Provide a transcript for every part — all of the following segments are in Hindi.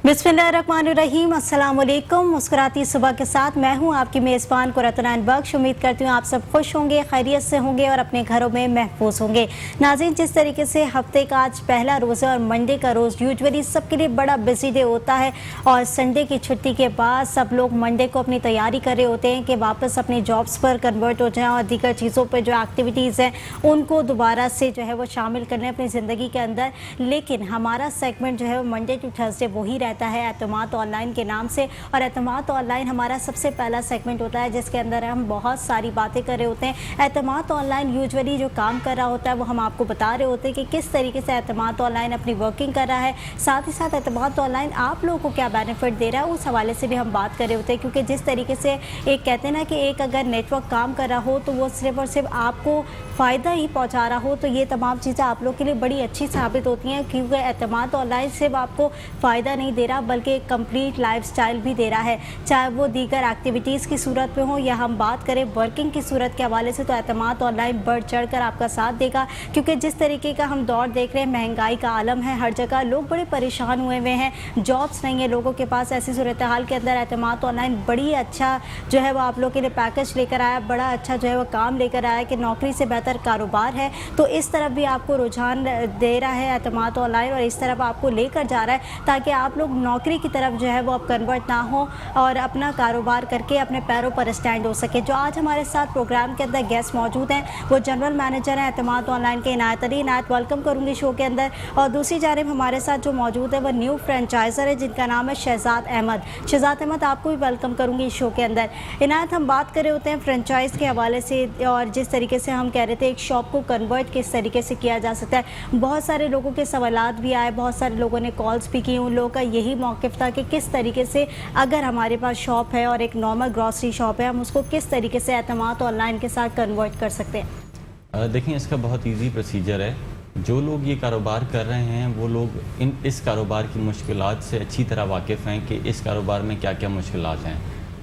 बिस्मिल्लाहिर्रहमानिर्रहीम, अस्सलाम वालेकुम। मुस्कुराती सुबह के साथ मैं हूं आपकी मेज़बान कुरतनान बख्श। उम्मीद करती हूं आप सब खुश होंगे, खैरियत से होंगे और अपने घरों में महफूज होंगे। नाज़रीन, जिस तरीके से हफ्ते का आज पहला रोज़ है और मंडे का रोज़ यूजुअली सबके लिए बड़ा बिजी डे होता है और संडे की छुट्टी के बाद सब लोग मंडे को अपनी तैयारी कर रहे होते हैं कि वापस अपनी जॉब्स पर कन्वर्ट हो जाएँ और दीगर चीज़ों पर जो एक्टिविटीज़ हैं उनको दोबारा से जो है वो शामिल कर लें अपनी ज़िंदगी के अंदर। लेकिन हमारा सेगमेंट जो है वो मंडे टू थर्सडे वही रहता है एतमाद ऑनलाइन के नाम से। और एतमाद ऑनलाइन हमारा सबसे पहला सेगमेंट होता है जिसके अंदर हम बहुत सारी बातें कर रहे होते हैं। एतमाद ऑनलाइन यूजुअली जो काम कर रहा होता है वो हम आपको बता रहे होते हैं कि किस तरीके से एतमाद ऑनलाइन अपनी वर्किंग कर रहा है, साथ ही साथ एतमाद ऑनलाइन आप लोगों को क्या बेनिफिट दे रहा है उस हवाले से भी हम बात कर रहे होते हैं। क्योंकि जिस तरीके से एक कहते हैं ना कि एक अगर नेटवर्क काम कर रहा हो तो वो सिर्फ और सिर्फ आपको फ़ायदा ही पहुंचा रहा हो, तो ये तमाम चीज़ें आप लोग के लिए बड़ी अच्छी साबित होती हैं। क्योंकि एतमाद ऑनलाइन सिर्फ आपको फ़ायदा नहीं दे रहा बल्कि एक कंप्लीट लाइफस्टाइल भी दे रहा है, चाहे वो दीगर एक्टिविटीज़ की सूरत में हो या हम बात करें वर्किंग की सूरत के हवाले से। तो एतमाद ऑनलाइन बढ़ चढ़ कर आपका साथ देगा। क्योंकि जिस तरीके का हम दौर देख रहे हैं, महंगाई का आलम है, हर जगह लोग बड़े परेशान हुए हुए हैं, जॉब्स नहीं है लोगों के पास। ऐसी सूरत हाल के अंदर एतमाद ऑनलाइन बड़ी अच्छा जो है वो आप लोग के लिए पैकेज लेकर आया, बड़ा अच्छा जो है वो काम लेकर आया कि नौकरी से बेहतर कारोबार है। तो इस तरफ भी आपको रुझान दे रहा है एतमाद ऑनलाइन और इस तरफ आपको लेकर जा रहा है ताकि आप लोग नौकरी की तरफ जो है वो अब कन्वर्ट ना हो और अपना कारोबार करके अपने पैरों पर स्टैंड हो सके। जो आज हमारे साथ प्रोग्राम के अंदर गेस्ट मौजूद हैं वो जनरल मैनेजर हैं एतमाद ऑनलाइन के इनायत अली। इनायत, वेलकम करूँगी शो के अंदर। और दूसरी जानिब हमारे साथ जो मौजूद है वो न्यू फ्रेंचाइजर है जिनका नाम है शहजाद अहमद। शहजाद अहमद, आपको भी वेलकम करूँगी इस शो के अंदर। इनायत, हम बात कर रहे होते हैं फ्रेंचाइज़ के हवाले से और जिस तरीके से हम कह रहे थे एक शॉप को कन्वर्ट किस तरीके से किया जा सकता है। बहुत सारे लोगों के सवालात भी आए, बहुत सारे लोगों ने कॉल्स भी की। उन लोगों का यही मौक़िफ़ था कि किस तरीके से अगर हमारे पास शॉप है और एक नॉर्मल ग्रॉसरी शॉप है, हम उसको किस तरीके से एतमाद ऑनलाइन के साथ कन्वर्ट कर सकते हैं। देखिए, इसका बहुत इजी प्रोसीजर है। जो लोग ये कारोबार कर रहे हैं वो लोग इस कारोबार की मुश्किलात से अच्छी तरह वाकिफ़ हैं कि इस कारोबार में क्या क्या मुश्किलात हैं।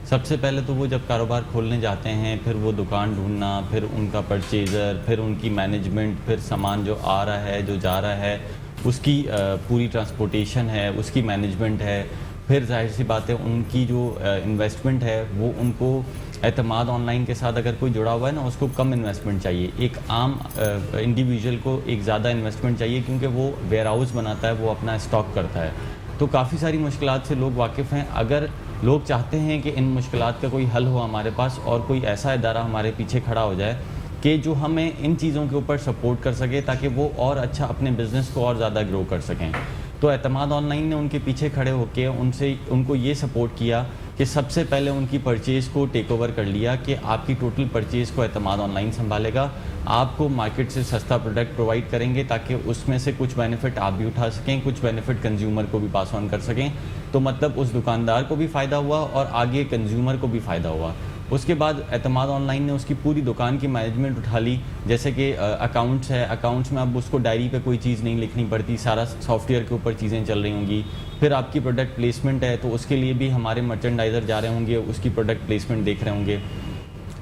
सबसे पहले तो वो जब कारोबार खोलने जाते हैं, फिर वो दुकान ढूंढना, फिर उनका परचेज़र, फिर उनकी मैनेजमेंट, फिर सामान जो आ रहा है जो जा रहा है उसकी पूरी ट्रांसपोर्टेशन है, उसकी मैनेजमेंट है। फिर जाहिर सी बात है उनकी जो इन्वेस्टमेंट है वो उनको एतमाद ऑनलाइन के साथ अगर कोई जुड़ा हुआ है ना उसको कम इन्वेस्टमेंट चाहिए। एक आम इंडिविजुअल को एक ज़्यादा इन्वेस्टमेंट चाहिए क्योंकि वो वेयर हाउस बनाता है, वो अपना स्टॉक करता है। तो काफ़ी सारी मुश्किलात से लोग वाकिफ़ हैं। अगर लोग चाहते हैं कि इन मुश्किलात का कोई हल हो हमारे पास और कोई ऐसा इदारा हमारे पीछे खड़ा हो जाए कि जो हमें इन चीज़ों के ऊपर सपोर्ट कर सके ताकि वो और अच्छा अपने बिज़नेस को और ज़्यादा ग्रो कर सकें, तो एतमाद ऑनलाइन ने उनके पीछे खड़े होकर उनको ये सपोर्ट किया कि सबसे पहले उनकी परचेज़ को टेक ओवर कर लिया कि आपकी टोटल परचेज़ को एतमाद ऑनलाइन संभालेगा। आपको मार्केट से सस्ता प्रोडक्ट प्रोवाइड करेंगे ताकि उसमें से कुछ बेनिफिट आप भी उठा सकें, कुछ बेनिफिट कंज्यूमर को भी पास ऑन कर सकें। तो मतलब उस दुकानदार को भी फ़ायदा हुआ और आगे कंज्यूमर को भी फ़ायदा हुआ। उसके बाद एतमाद ऑनलाइन ने उसकी पूरी दुकान की मैनेजमेंट उठा ली। जैसे कि अकाउंट्स है, अकाउंट्स में अब उसको डायरी पे कोई चीज़ नहीं लिखनी पड़ती, सारा सॉफ्टवेयर के ऊपर चीज़ें चल रही होंगी। फिर आपकी प्रोडक्ट प्लेसमेंट है तो उसके लिए भी हमारे मर्चेंडाइज़र जा रहे होंगे, उसकी प्रोडक्ट प्लेसमेंट देख रहे होंगे।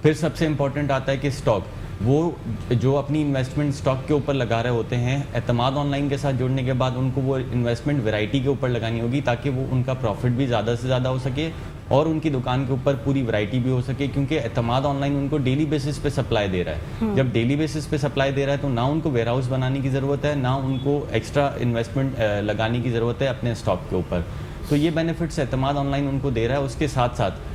फिर सबसे इम्पॉर्टेंट आता है कि स्टॉक, वो जो अपनी इन्वेस्टमेंट स्टॉक के ऊपर लगा रहे होते हैं, एतमाद ऑनलाइन के साथ जुड़ने के बाद उनको वो इन्वेस्टमेंट वैरायटी के ऊपर लगानी होगी ताकि वो उनका प्रॉफिट भी ज़्यादा से ज़्यादा हो सके और उनकी दुकान के ऊपर पूरी वैरायटी भी हो सके। क्योंकि एतमाद ऑनलाइन उनको डेली बेसिस पे सप्लाई दे रहा है। जब डेली बेसिस पे सप्लाई दे रहा है तो ना उनको वेयर हाउस बनाने की ज़रूरत है, ना उनको एक्स्ट्रा इन्वेस्टमेंट लगाने की ज़रूरत है अपने स्टॉक के ऊपर। तो ये बेनिफिट्स एतमाद ऑनलाइन उनको दे रहा है। उसके साथ साथ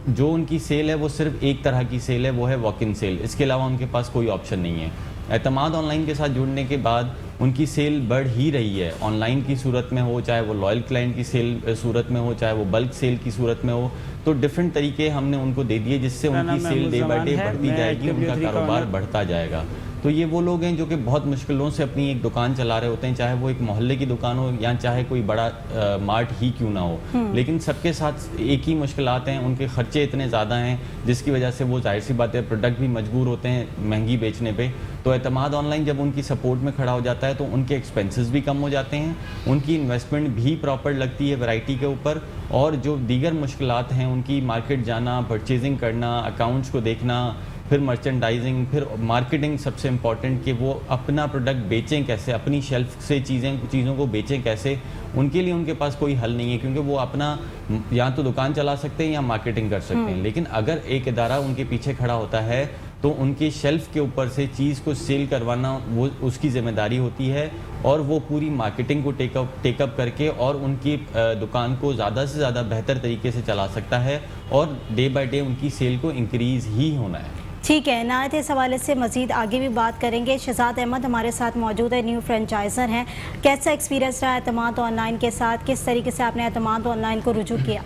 जो उनकी सेल है वो सिर्फ एक तरह की सेल है, वो है वॉक इन सेल। इसके अलावा उनके पास कोई ऑप्शन नहीं है। एतमाद ऑनलाइन के साथ जुड़ने के बाद उनकी सेल बढ़ ही रही है, ऑनलाइन की सूरत में हो, चाहे वो लॉयल क्लाइंट की सेल सूरत में हो, चाहे वो बल्क सेल की सूरत में हो। तो डिफरेंट तरीके हमने उनको दे दिए जिससे उनकी सेल डे बाय डे बढ़ती जाएगी, उनका कारोबार बढ़ता जाएगा। तो ये वो लोग हैं जो कि बहुत मुश्किलों से अपनी एक दुकान चला रहे होते हैं, चाहे वो एक मोहल्ले की दुकान हो या चाहे कोई बड़ा मार्ट ही क्यों ना हो। लेकिन सबके साथ एक ही मुश्किलात हैं, उनके खर्चे इतने ज़्यादा हैं जिसकी वजह से वो जाहिर सी बात है प्रोडक्ट भी मजबूर होते हैं महंगी बेचने पे। तो एतमाद ऑनलाइन जब उनकी सपोर्ट में खड़ा हो जाता है तो उनके एक्सपेंसेस भी कम हो जाते हैं, उनकी इन्वेस्टमेंट भी प्रॉपर लगती है वैरायटी के ऊपर, और जो दीगर मुश्किलात हैं उनकी मार्केट जाना, परचेजिंग करना, अकाउंट्स को देखना, फिर मर्चेंडाइजिंग, फिर मार्केटिंग सबसे इम्पॉर्टेंट कि वो अपना प्रोडक्ट बेचें कैसे, अपनी शेल्फ से चीज़ों को बेचें कैसे। उनके लिए उनके पास कोई हल नहीं है, क्योंकि वो अपना या तो दुकान चला सकते हैं या मार्केटिंग कर सकते हैं। लेकिन अगर एक इदारा उनके पीछे खड़ा होता है तो उनकी शेल्फ के ऊपर से चीज़ को सेल करवाना वो उसकी ज़िम्मेदारी होती है, और वो पूरी मार्केटिंग को टेकअप करके और उनकी दुकान को ज़्यादा से ज़्यादा बेहतर तरीके से चला सकता है, और डे बाय डे उनकी सेल को इंक्रीज़ ही होना है। ठीक है, नायत इस हवाले से मज़ीद आगे भी बात करेंगे। शहजाद अहमद हमारे साथ मौजूद है, न्यू फ्रेंचाइज़र हैं। कैसा एक्सपीरियंस रहा एतमाद ऑनलाइन के साथ, किस तरीके से आपने एतमाद ऑनलाइन को रुजू किया?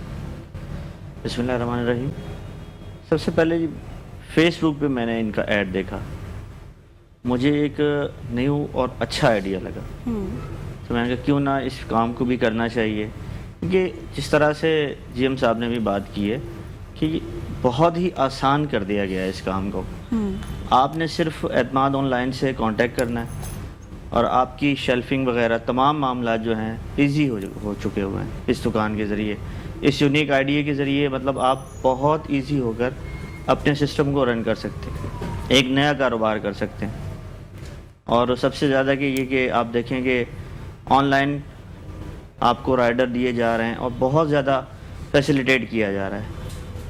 बिस्मिल्लाहिर्रहमानिर्रहीम। सबसे पहले जी फेसबुक पे मैंने इनका ऐड देखा, मुझे एक न्यू और अच्छा आइडिया लगा, तो मैंने कहा क्यों ना इस काम को भी करना चाहिए। क्योंकि जिस तरह से जीएम साहब ने भी बात की है कि बहुत ही आसान कर दिया गया है इस काम को। आपने सिर्फ एतमाद ऑनलाइन से कांटेक्ट करना है और आपकी शेल्फिंग वगैरह तमाम मामला जो हैं इजी हो चुके हुए हैं इस दुकान के ज़रिए। इस यूनिक आइडिया के ज़रिए मतलब आप बहुत इजी होकर अपने सिस्टम को रन कर सकते हैं, एक नया कारोबार कर सकते हैं। और सबसे ज़्यादा कि ये कि आप देखें कि ऑनलाइन आपको राइडर दिए जा रहे हैं और बहुत ज़्यादा फैसिलिटेट किया जा रहा है।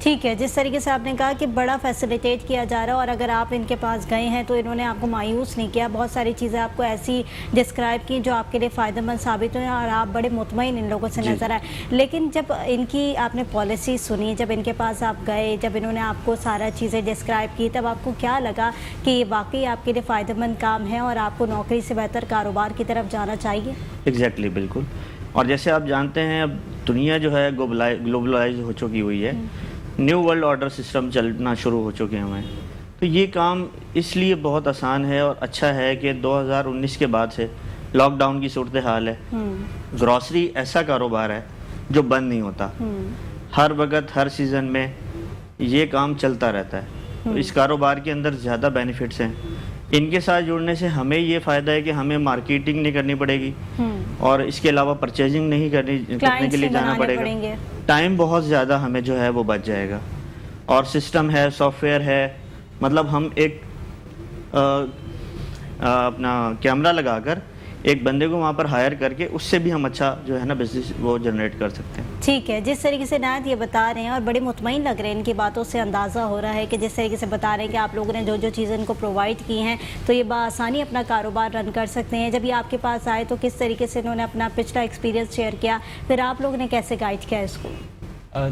ठीक है, जिस तरीके से आपने कहा कि बड़ा फैसिलिटेट किया जा रहा है, और अगर आप इनके पास गए हैं तो इन्होंने आपको मायूस नहीं किया, बहुत सारी चीज़ें आपको ऐसी डिस्क्राइब की जो आपके लिए फ़ायदेमंद साबित हुई और आप बड़े मुतमईन इन लोगों से नज़र आए। लेकिन जब इनकी आपने पॉलिसी सुनी, जब इनके पास आप गए, जब इन्होंने आपको सारा चीज़ें डिस्क्राइब की, तब आपको क्या लगा कि ये वाकई आपके लिए फ़ायदेमंद काम है और आपको नौकरी से बेहतर कारोबार की तरफ जाना चाहिए? एग्जैक्टली, बिल्कुल। और जैसे आप जानते हैं अब दुनिया जो है ग्लोबलाइज हो चुकी हुई है, न्यू वर्ल्ड ऑर्डर सिस्टम चलना शुरू हो चुके हैं। तो ये काम इसलिए बहुत आसान है और अच्छा है कि 2019 के बाद से लॉकडाउन की सूरत हाल है। ग्रॉसरी ऐसा कारोबार है जो बंद नहीं होता, हर वक्त हर सीज़न में ये काम चलता रहता है। तो इस कारोबार के अंदर ज़्यादा बेनिफिट्स हैं। इनके साथ जुड़ने से हमें ये फ़ायदा है कि हमें मार्केटिंग नहीं करनी पड़ेगी और इसके अलावा परचेजिंग नहीं करने के लिए जाना पड़ेगा। टाइम बहुत ज़्यादा हमें जो है वो बच जाएगा। और सिस्टम है, सॉफ्टवेयर है, मतलब हम एक अपना कैमरा लगाकर एक बंदे को वहाँ पर हायर करके उससे भी हम अच्छा जो है ना बिजनेस वो जनरेट कर सकते हैं। ठीक है, जिस तरीके से नायत ये बता रहे हैं और बड़े मुतमईन लग रहे हैं, इनकी बातों से अंदाज़ा हो रहा है कि जिस तरीके से बता रहे हैं कि आप लोगों ने जो जो चीज़ें इनको प्रोवाइड की हैं तो ये बआसानी अपना कारोबार रन कर सकते हैं। जब ये आपके पास आए तो किस तरीके से इन्होंने अपना पिछला एक्सपीरियंस शेयर किया, फिर आप लोगों ने कैसे गाइड किया इसको?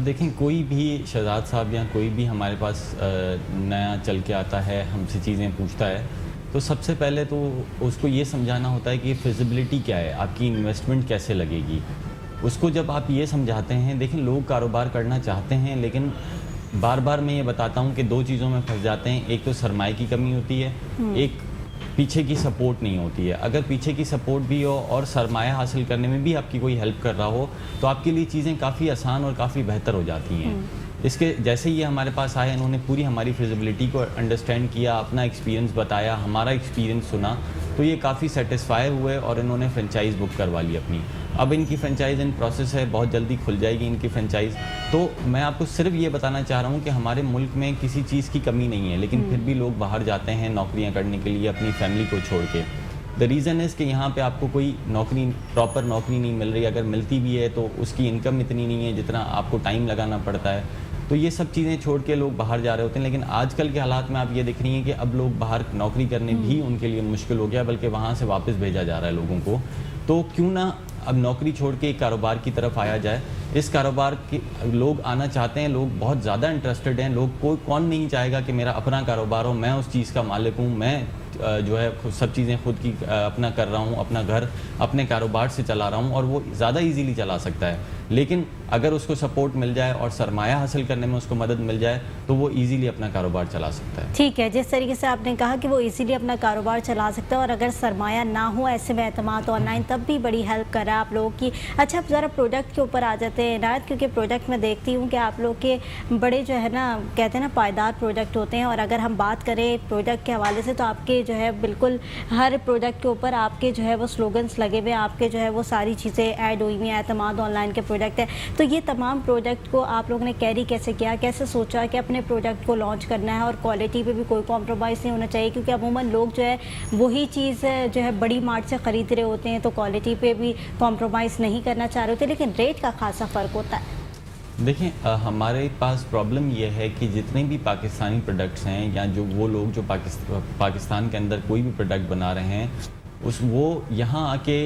देखें, कोई भी शहजाद साहब या कोई भी हमारे पास नया चल के आता है, हमसे चीज़ें पूछता है, तो सबसे पहले तो उसको ये समझाना होता है कि फिजिबिलिटी क्या है, आपकी इन्वेस्टमेंट कैसे लगेगी। उसको जब आप ये समझाते हैं, देखें लोग कारोबार करना चाहते हैं, लेकिन बार बार मैं ये बताता हूँ कि दो चीज़ों में फंस जाते हैं। एक तो सरमाए की कमी होती है, एक पीछे की सपोर्ट नहीं होती है। अगर पीछे की सपोर्ट भी हो और सरमाया हासिल करने में भी आपकी कोई हेल्प कर रहा हो तो आपके लिए चीज़ें काफ़ी आसान और काफ़ी बेहतर हो जाती हैं। इसके जैसे ही ये हमारे पास आए, इन्होंने पूरी हमारी फिजिबिलिटी को अंडरस्टैंड किया, अपना एक्सपीरियंस बताया, हमारा एक्सपीरियंस सुना, तो ये काफ़ी सेटिस्फाई हुए और इन्होंने फ्रेंचाइज़ बुक करवा ली अपनी। अब इनकी फ्रेंचाइज़ इन प्रोसेस है, बहुत जल्दी खुल जाएगी इनकी फ्रेंचाइज़। तो मैं आपको सिर्फ ये बताना चाह रहा हूँ कि हमारे मुल्क में किसी चीज़ की कमी नहीं है, लेकिन फिर भी लोग बाहर जाते हैं नौकरियाँ करने के लिए अपनी फैमिली को छोड़ के। द रीज़न इज़ कि यहाँ पे आपको कोई प्रॉपर नौकरी नहीं मिल रही, अगर मिलती भी है तो उसकी इनकम इतनी नहीं है जितना आपको टाइम लगाना पड़ता है। तो ये सब चीज़ें छोड़ के लोग बाहर जा रहे होते हैं। लेकिन आजकल के हालात में आप ये देख रही हैं कि अब लोग बाहर नौकरी करने भी उनके लिए मुश्किल हो गया, बल्कि वहाँ से वापस भेजा जा रहा है लोगों को। तो क्यों ना अब नौकरी छोड़ के एक कारोबार की तरफ आया जाए। इस कारोबार के लोग आना चाहते हैं, लोग बहुत ज़्यादा इंटरेस्टेड हैं। लोग कौन नहीं चाहेगा कि मेरा अपना कारोबार हो, मैं उस चीज़ का मालिक हूँ, मैं जो है सब चीज़ें खुद की अपना कर रहा हूँ, अपना घर अपने कारोबार से चला रहा हूँ और वो ज़्यादा इजीली चला सकता है। लेकिन अगर उसको सपोर्ट मिल जाए और सरमाया हासिल करने में उसको मदद मिल जाए तो वो इजीली अपना कारोबार चला सकता है। ठीक है, जिस तरीके से आपने कहा कि वो इजीली अपना कारोबार चला सकता है और अगर सरमाया ना हो ऐसे में एतमाद ऑनलाइन तब भी बड़ी हेल्प कर रहा है आप लोगों की। अच्छा, अब ज़रा प्रोडक्ट के ऊपर आ जाते हैं इनायत, क्योंकि प्रोडक्ट मैं देखती हूँ कि आप लोग के बड़े जो है ना कहते हैं ना पायदार प्रोडक्ट होते हैं। और अगर हम बात करें प्रोडक्ट के हवाले से तो आपके जो है बिल्कुल हर प्रोडक्ट के ऊपर आपके जो है वो स्लोगन्स लगे हुए हैं, आपके जो है वो सारी चीज़ें ऐड हुई हुई हैं। एतमाद ऑनलाइन के प्रोडक्ट है, तो ये तमाम प्रोडक्ट को आप लोगों ने कैरी कैसे किया, कैसे सोचा कि अपने प्रोडक्ट को लॉन्च करना है और क्वालिटी पे भी कोई कॉम्प्रोमाइज़ नहीं होना चाहिए, क्योंकि अमूमन लोग जो है वही चीज़ जो है बड़ी मार्ट से ख़रीद रहे होते हैं तो क्वालिटी पे भी कॉम्प्रोमाइज़ नहीं करना चाह रहे होते, लेकिन रेट का खासा फ़र्क होता है। देखिए हमारे पास प्रॉब्लम यह है कि जितने भी पाकिस्तानी प्रोडक्ट्स हैं या जो वो लोग जो पाकिस्तान के अंदर कोई भी प्रोडक्ट बना रहे हैं वो यहाँ आके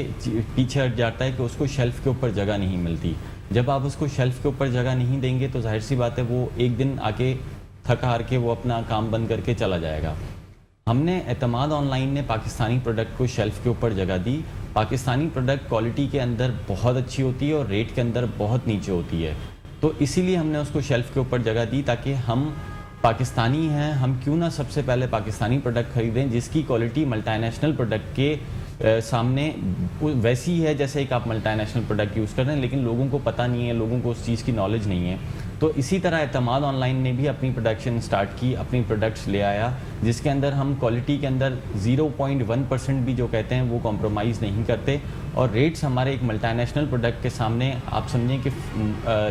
पीछे हट जाता है कि उसको शेल्फ़ के ऊपर जगह नहीं मिलती। जब आप उसको शेल्फ़ के ऊपर जगह नहीं देंगे तो जाहिर सी बात है वो एक दिन आके थक हार के वो अपना काम बंद करके चला जाएगा। हमने एतमाद ऑनलाइन ने पाकिस्तानी प्रोडक्ट को शेल्फ़ के ऊपर जगह दी। पाकिस्तानी प्रोडक्ट क्वालिटी के अंदर बहुत अच्छी होती है और रेट के अंदर बहुत नीचे होती है, तो इसीलिए हमने उसको शेल्फ़ के ऊपर जगह दी ताकि हम पाकिस्तानी हैं, हम क्यों ना सबसे पहले पाकिस्तानी प्रोडक्ट ख़रीदें जिसकी क्वालिटी मल्टीनेशनल प्रोडक्ट के सामने वैसी ही है जैसे एक आप मल्टीनेशनल प्रोडक्ट यूज़ कर रहे हैं, लेकिन लोगों को पता नहीं है, लोगों को उस चीज़ की नॉलेज नहीं है। तो इसी तरह एतमाद ऑनलाइन ने भी अपनी प्रोडक्शन स्टार्ट की, अपनी प्रोडक्ट्स ले आया जिसके अंदर हम क्वालिटी के अंदर 0.1% भी जो कहते हैं वो कॉम्प्रोमाइज़ नहीं करते, और रेट्स हमारे एक मल्टीनेशनल प्रोडक्ट के सामने आप समझें कि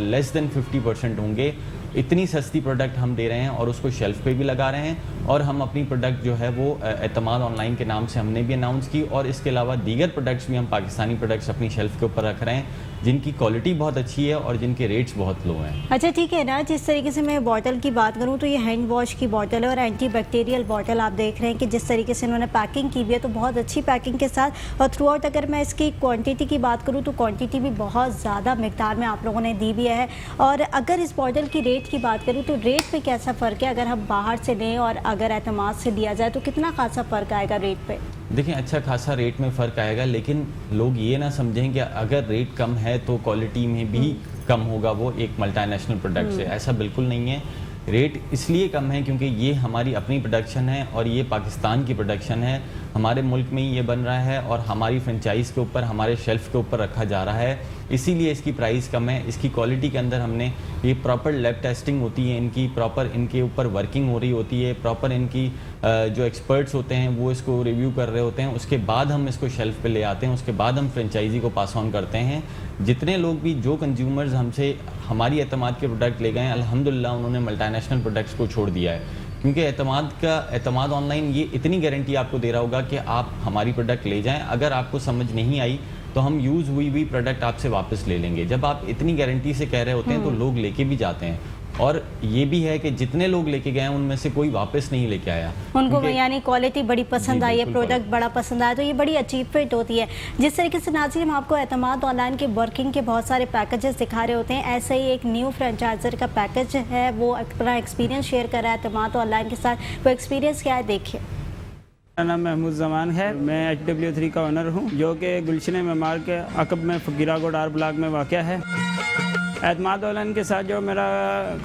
लेस देन 50% होंगे। इतनी सस्ती प्रोडक्ट हम दे रहे हैं और उसको शेल्फ़ पे भी लगा रहे हैं, और हम अपनी प्रोडक्ट जो है वो एतमाद ऑनलाइन के नाम से हमने भी अनाउंस की, और इसके अलावा दीगर प्रोडक्ट्स भी हम पाकिस्तानी प्रोडक्ट्स अपनी शेल्फ़ के ऊपर रख रहे हैं जिनकी क्वालिटी बहुत अच्छी है और जिनके रेट्स बहुत लो हैं। अच्छा ठीक है ना, जिस तरीके से मैं बॉटल की बात करूं तो ये हैंड वॉश की बॉटल है और एंटी बैक्टीरियल बॉटल आप देख रहे हैं कि जिस तरीके से इन्होंने पैकिंग की हुई है तो बहुत अच्छी पैकिंग के साथ, और थ्रू आउट अगर मैं इसकी क्वांटिटी की बात करूं तो क्वांटिटी भी बहुत ज़्यादा मिकदार में आप लोगों ने दी भी है। और अगर इस बॉटल की रेट की बात करूँ तो रेट पे कैसा फ़र्क है, अगर हम बाहर से लें और अगर एतमाद से लिया जाए तो कितना खासा फ़र्क आएगा रेट पे? देखिए अच्छा खासा रेट में फ़र्क आएगा, लेकिन लोग ये ना समझें कि अगर रेट कम है तो क्वालिटी में भी कम होगा वो एक मल्टीनेशनल प्रोडक्ट से, ऐसा बिल्कुल नहीं है। रेट इसलिए कम है क्योंकि ये हमारी अपनी प्रोडक्शन है और ये पाकिस्तान की प्रोडक्शन है, हमारे मुल्क में ही ये बन रहा है और हमारी फ्रेंचाइज़ के ऊपर हमारे शेल्फ़ के ऊपर रखा जा रहा है, इसीलिए इसकी प्राइस कम है। इसकी क्वालिटी के अंदर हमने ये प्रॉपर लैब टेस्टिंग होती है, इनकी प्रॉपर इनके ऊपर वर्किंग हो रही होती है, प्रॉपर इनकी जो एक्सपर्ट्स होते हैं वो इसको रिव्यू कर रहे होते हैं, उसके बाद हम इसको शेल्फ़ पे ले आते हैं, उसके बाद हम फ्रेंचाइजी को पास ऑन करते हैं। जितने लोग भी जो कंज्यूमर्स हमसे हमारी एतमाद के प्रोडक्ट ले गए हैं अल्हम्दुलिल्लाह उन्होंने मल्टीनेशनल प्रोडक्ट्स को छोड़ दिया है, क्योंकि एतमाद ऑनलाइन ये इतनी गारंटी आपको दे रहा होगा कि आप हमारी प्रोडक्ट ले जाएं, अगर आपको समझ नहीं आई तो हम यूज़ हुई प्रोडक्ट आपसे वापस ले लेंगे। जब आप इतनी गारंटी से कह रहे होते हैं तो लोग लेके भी जाते हैं, और ये भी है कि जितने लोग लेके गए हैं उनमें से कोई वापस नहीं लेके आया, उनको यानी क्वालिटी बड़ी पसंद आई है, प्रोडक्ट बड़ा पसंद आया, तो ये बड़ी अचीवमेंट होती है। जिस तरीके से नाज़रीन हम आपको एतमाद ऑनलाइन के वर्किंग के बहुत सारे पैकेजेस दिखा रहे होते हैं, ऐसे ही एक न्यू फ्रेंचाइजर का पैकेज है, वो अपना एक्सपीरियंस शेयर कर रहा है एतमाद ऑनलाइन के साथ। वो एक्सपीरियंस क्या है देखिए। मेरा नाम महमूद जमान है, मैं HW3 का ओनर हूँ जो कि गुलशन मेमार के अकब में फ़कीरा गोड आर ब्लॉक में वाक़ है। एतमाद ऑनलाइन के साथ जो मेरा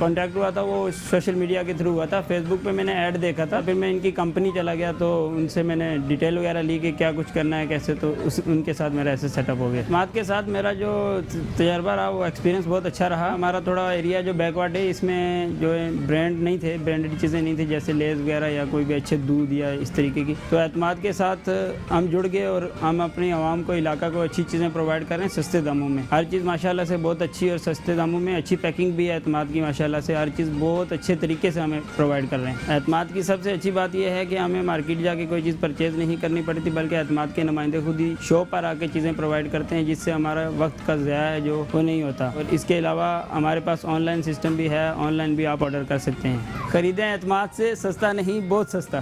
कांटेक्ट हुआ था वो सोशल मीडिया के थ्रू हुआ था। फेसबुक पे मैंने ऐड देखा था, फिर मैं इनकी कंपनी चला गया तो उनसे मैंने डिटेल वगैरह ली कि क्या कुछ करना है कैसे, तो उनके साथ मेरा ऐसे सेटअप हो गया। एतमाद के साथ मेरा जो तजर्बा रहा वो एक्सपीरियंस बहुत अच्छा रहा। हमारा थोड़ा एरिया जो बैकवर्ड है इसमें जो ब्रांड नहीं थे, ब्रांडेड चीज़ें नहीं थी जैसे लेज़ वगैरह या कोई भी अच्छे दूध या इस तरीके की, तो एतमाद के साथ हम जुड़ गए और हम अपनी आवाम को इलाका को अच्छी चीज़ें प्रोवाइड कर रहे हैं सस्ते दामों में। हर चीज़ माशाल्लाह से बहुत अच्छी और सस्ते दामों में, अच्छी पैकिंग भी है एतमाद की माशाल्लाह से, हर चीज़ बहुत अच्छे तरीके से हमें प्रोवाइड कर रहे हैं। एतमाद की सबसे अच्छी बात यह है कि हमें मार्केट जाके कोई चीज़ परचेज़ नहीं करनी पड़ती, बल्कि एतमाद के नुमाइंदे खुद ही शॉप पर आके चीज़ें प्रोवाइड करते हैं, जिससे हमारा वक्त का ज़ाया है जो वो नहीं होता। और इसके अलावा हमारे पास ऑनलाइन सिस्टम भी है, ऑनलाइन भी आप ऑर्डर कर सकते हैं। ख़रीदें एतमाद से, सस्ता नहीं बहुत सस्ता।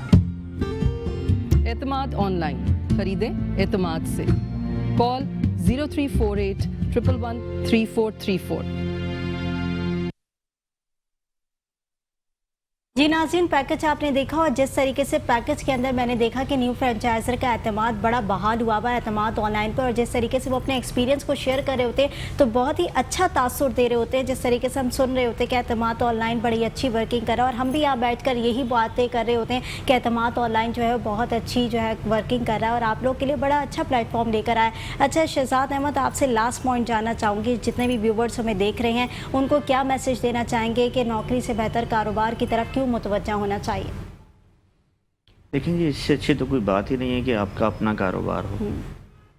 एतमाद ऑनलाइन खरीदें एतमाद से। कॉल 0348 111 3434। जी नाज़रीन, पैकेज आपने देखा और जिस तरीके से पैकेज के अंदर मैंने देखा कि न्यू फ्रेंचाइजर का एतमाद बड़ा बहाल हुआ हुआ है एतमाद ऑनलाइन पर, और जिस तरीके से वो अपने एक्सपीरियंस को शेयर कर रहे होते हैं तो बहुत ही अच्छा तासुर दे रहे होते हैं। जिस तरीके से हम सुन रहे होते हैं कि एतमाद ऑनलाइन बड़ी अच्छी वर्किंग कर रहा है, और हम भी यहाँ बैठकर यही बातें कर रहे होते हैं कि एतमाद ऑनलाइन जो है वो बहुत अच्छी जो है वर्किंग कर रहा है और आप लोग के लिए बड़ा अच्छा प्लेटफॉर्म लेकर आया। अच्छा शहजाद अहमद, आपसे लास्ट पॉइंट जानना चाहूँगी, जितने भी व्यूवर्स हमें देख रहे हैं उनको क्या मैसेज देना चाहेंगे कि नौकरी से बेहतर कारोबार की तरफ क्यों मुतवज्जा होना चाहिए? लेकिन ये इससे अच्छी तो कोई बात ही नहीं है कि आपका अपना कारोबार हो।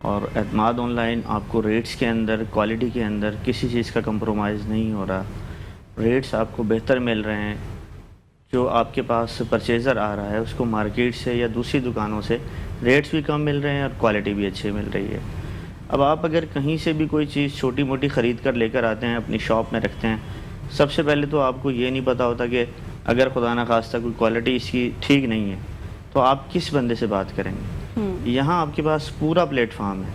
और एतमाद ऑनलाइन आपको रेट्स के अंदर, क्वालिटी के अंदर किसी चीज़ का कंप्रोमाइज़ नहीं हो रहा। रेट्स आपको बेहतर मिल रहे हैं। जो आपके पास परचेज़र आ रहा है उसको मार्केट से या दूसरी दुकानों से रेट्स भी कम मिल रहे हैं और क्वालिटी भी अच्छी मिल रही है। अब आप अगर कहीं से भी कोई चीज़ छोटी मोटी ख़रीद कर लेकर आते हैं, अपनी शॉप में रखते हैं, सबसे पहले तो आपको ये नहीं पता होता कि अगर खुदा ना खास्ता कोई क्वालिटी इसकी ठीक नहीं है तो आप किस बंदे से बात करेंगे। यहाँ आपके पास पूरा प्लेटफॉर्म है।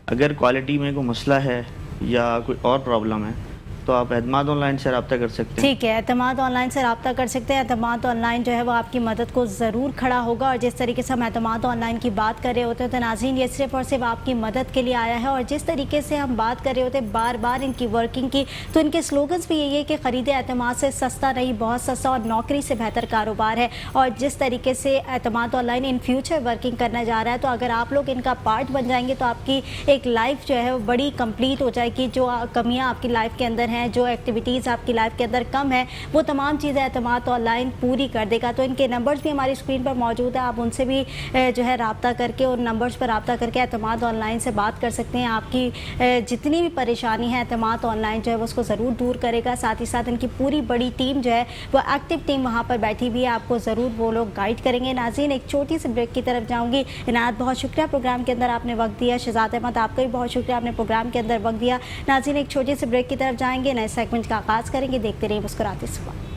अगर क्वालिटी में कोई मसला है या कोई और प्रॉब्लम है तो आप एतमाद ऑनलाइन से रब्ता कर सकते हैं। ठीक है, एतमाद ऑनलाइन से रब्ता कर सकते हैं। एतमाद ऑनलाइन जो है वो आपकी मदद को ज़रूर खड़ा होगा। और जिस तरीके से हम एतमाद ऑनलाइन की बात कर रहे होते हैं तो नाज़रीन ये सिर्फ और सिर्फ आपकी मदद के लिए आया है। और जिस तरीके से हम बात कर रहे होते हैं बार बार इनकी वर्किंग की, तो इनके स्लोगन्स भी यही है कि ख़रीदे एतमाद से, सस्ता नहीं बहुत सस्ता, और नौकरी से बेहतर कारोबार है। और जिस तरीके से एतमाद ऑनलाइन इन फ्यूचर वर्किंग करना जा रहा है, तो अगर आप लोग इनका पार्ट बन जाएंगे तो आपकी एक लाइफ जो है वो बड़ी कंप्लीट हो जाएगी। जो कमियाँ आपकी लाइफ के अंदर हैं, जो एक्टिविटीज़ आपकी लाइफ के अंदर कम है, वो तमाम चीज़ें एतमाद ऑनलाइन पूरी कर देगा। तो इनके नंबर्स भी हमारी स्क्रीन पर मौजूद है, आप उनसे भी जो है रब्ता करके, उन नंबर्स पर रब्ता करके एतमाद ऑनलाइन से बात कर सकते हैं। आपकी जितनी भी परेशानी है एतमाद ऑनलाइन जो है वो उसको ज़रूर दूर करेगा। साथ ही साथ इनकी पूरी बड़ी टीम जो है वो एक्टिव टीम वहाँ पर बैठी हुई है, आपको ज़रूर वो लोग गाइड करेंगे। नाज़रीन एक छोटी सी ब्रेक की तरफ जाऊँगी। इनायत बहुत शुक्रिया प्रोग्राम के अंदर आपने वक्त दिया। शहजाद अहमद आपका भी बहुत शुक्रिया, आपने प्रोग्राम के अंदर वक्त दिया। नाज़रीन एक छोटी सी ब्रेक की तरफ जाएंगे, नए सेगमेंट का आगाज़ करेंगे। देखते रहिए मुस्कुराते सुबह।